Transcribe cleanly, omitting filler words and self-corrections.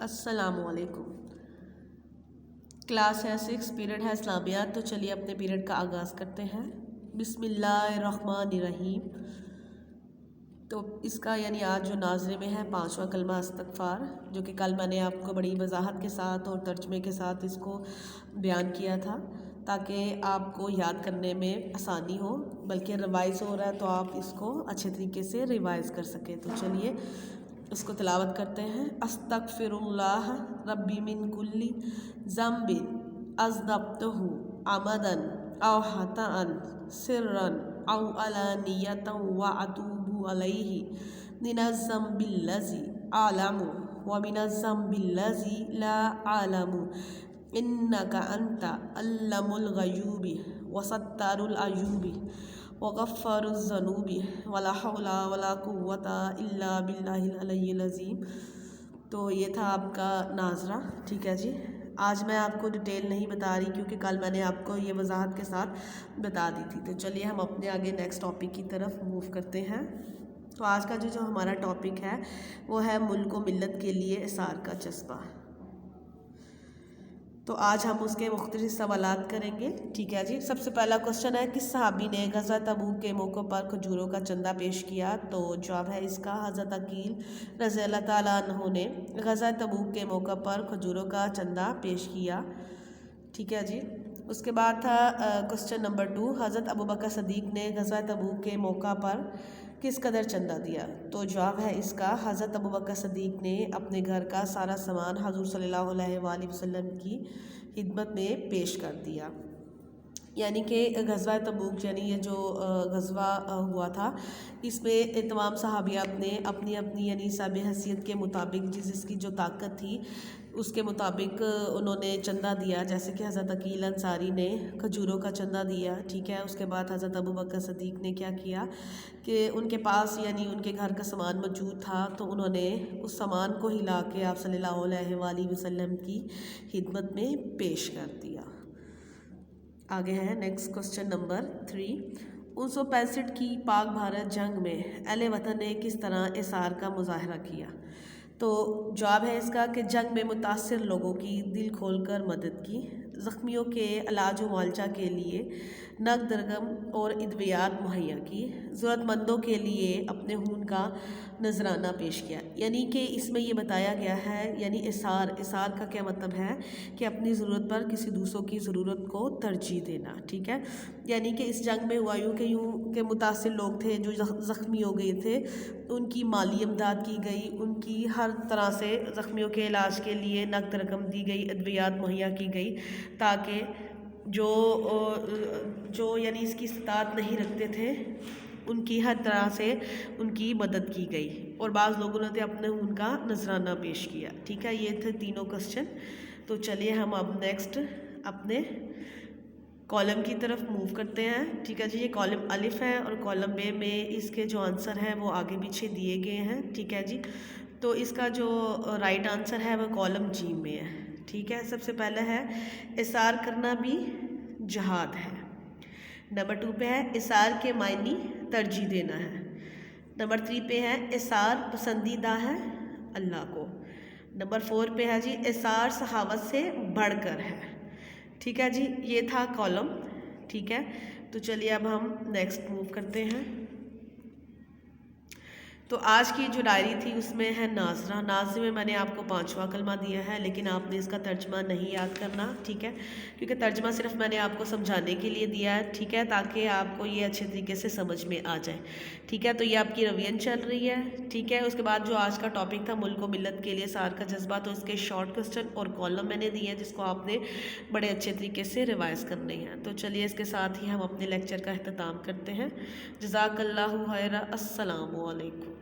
अस्सलामु अलैकुम। क्लास है 6, पीरियड है इस्लामियात। तो चलिए अपने पीरियड का आगाज़ करते हैं। बिस्मिल्लाहिर्रहमानिर्रहीम। तो इसका यानी आज जो नाज़रे में है 5वां कलमा इस्तग़फ़ार, जो कि कल मैंने आपको बड़ी वजाहत के साथ और तर्जमे के साथ इसको बयान किया था ताकि आपको याद करने में आसानी हो, बल्कि रिवाइज़ हो रहा है तो आप इसको अच्छे तरीके से रिवाइज़ कर सकें। तो चलिए इसको तिलावत करते हैं। अस्तग़फ़िरुल्लाह रब्बी मिन कुल्ली ज़म्बिन अज़नबतहु अमदन औ ख़ताअन सिर्रन औ अलानियतन व अतूबु अलैहि मिनज़्ज़म्बिल्लज़ी आलमु व मिनज़्ज़म्बिल्लज़ी ला आलमु इन्नका अन्ता अल्लमुल ग़यूबि व सत्तारुल अयूबि व गफ़्फ़ारुज़्ज़ुनूबि वला हौला वला कुव्वता इल्ला बिल्लाहिल अलिय्यिल अज़ीम। तो ये था आपका नाज़रा, ठीक है जी। आज मैं आपको डिटेल नहीं बता रही क्योंकि कल मैंने आपको ये वजाहत के साथ बता दी थी। तो चलिए हम अपने आगे नेक्स्ट टॉपिक की तरफ मूव करते हैं। तो आज का जो हमारा टॉपिक है वो है मुल्क व मिल्लत के लिए इसार का जज्बा। तो आज हम उसके मुख्तलिफ सवालात करेंगे, ठीक है जी। सबसे पहला क्वेश्चन है, किस सहाबी ने गज़वा तबूक के मौके पर खजूरों का चंदा पेश किया? तो जवाब है इसका हज़रत अकील रज़ियल्लाहु ताला अन्हु ने गज़वा तबूक के मौके पर खजूरों का चंदा पेश किया, ठीक है जी। उसके बाद था क्वेश्चन नंबर 2, हज़रत अबू बकर सदीक़ ने गज़वा तबूक के मौका पर किस कदर चंदा दिया? तो जवाब है इसका हज़रत अबू बकर सदीक़ ने अपने घर का सारा सामान हुज़ूर सल्लल्लाहु अलैहि वसल्लम की खिदमत में पेश कर दिया। यानी कि गज़वा तबूक यानी ये जो गज़वा हुआ था, इसमें तमाम सहाबियात ने अपनी अपनी यानी साब हैसियत के मुताबिक जिसकी जो ताकत थी उसके मुताबिक उन्होंने चंदा दिया। जैसे कि हज़रत अकील अंसारी ने खजूरों का चंदा दिया, ठीक है। उसके बाद हज़रत अबू बकर सदीक़ ने क्या किया कि उनके पास यानी उनके घर का सामान मौजूद था तो उन्होंने उस सामान को हिला के आप सल्लल्लाहु अलैहि वसल्लम की खिदमत में पेश कर दिया। आगे है नेक्स्ट क्वेश्चन नंबर 3, 1965 की पाक भारत जंग में अहले वतन ने किस तरह इसार का मुजाहरा किया? तो जवाब है इसका कि जंग में मुतासिर लोगों की दिल खोलकर मदद की, ज़ख्मियों के इलाज व मुआवजा के लिए नक़द रकम और अद्वियात मुहैया की, ज़रूरतमंदों के लिए अपने खून का नजराना पेश किया। यानी कि इसमें ये बताया गया है, यानी इसार का क्या मतलब है कि अपनी ज़रूरत पर किसी दूसरों की ज़रूरत को तरजीह देना, ठीक है। यानी कि इस जंग में हुआ यूँ के मुतासिर लोग थे जो ज़ख्मी हो गए थे, उनकी माली इमदाद की गई, उनकी हर तरह से ज़ख्मियों के इलाज के लिए नक़द रकम दी गई, अद्वियात मुहैया की गई, ताकि जो यानी इसकी इस्तात नहीं रखते थे उनकी हर तरह से उनकी मदद की गई और बाज़ लोगों ने अपने उनका नजराना पेश किया, ठीक है। ये थे तीनों क्वेश्चन। तो चलिए हम अब नेक्स्ट अपने कॉलम की तरफ मूव करते हैं, ठीक है जी। ये कॉलम अलिफ है और कॉलम बे में इसके जो आंसर है वो आगे पीछे दिए गए हैं, ठीक है जी। तो इसका जो राइट आंसर है वो कॉलम जी में है, ठीक है। सबसे पहले है इसार करना भी जहाद है। नंबर 2 पे है इसार के मायनी तरजीह देना है। नंबर 3 पे है इसार पसंदीदा है अल्लाह को। नंबर 4 पे है जी इसार सहावत से बढ़कर है, ठीक है जी। ये था कॉलम, ठीक है। तो चलिए अब हम नेक्स्ट मूव करते हैं। तो आज की जो डायरी थी उसमें है नाज़रा। नाज़रे में मैंने आपको 5वां कलमा दिया है, लेकिन आपने इसका तर्जमा नहीं याद करना, ठीक है, क्योंकि तर्जमा सिर्फ मैंने आपको समझाने के लिए दिया है, ठीक है, ताकि आपको ये अच्छे तरीके से समझ में आ जाए, ठीक है। तो ये आपकी रिवीजन चल रही है, ठीक है। उसके बाद जो आज का टॉपिक था मुल्क व मिल्लत के लिए इसार का जज्बा, तो इसके शॉर्ट क्वेश्चन और कॉलम मैंने दिए हैं जिसको आपने बड़े अच्छे तरीके से रिवाइज़ करने हैं। तो चलिए इसके साथ ही हम अपने लेक्चर का अख्ताम करते हैं। जज़ाकल्लाहु खैरा। अस्सलामु अलैकुम।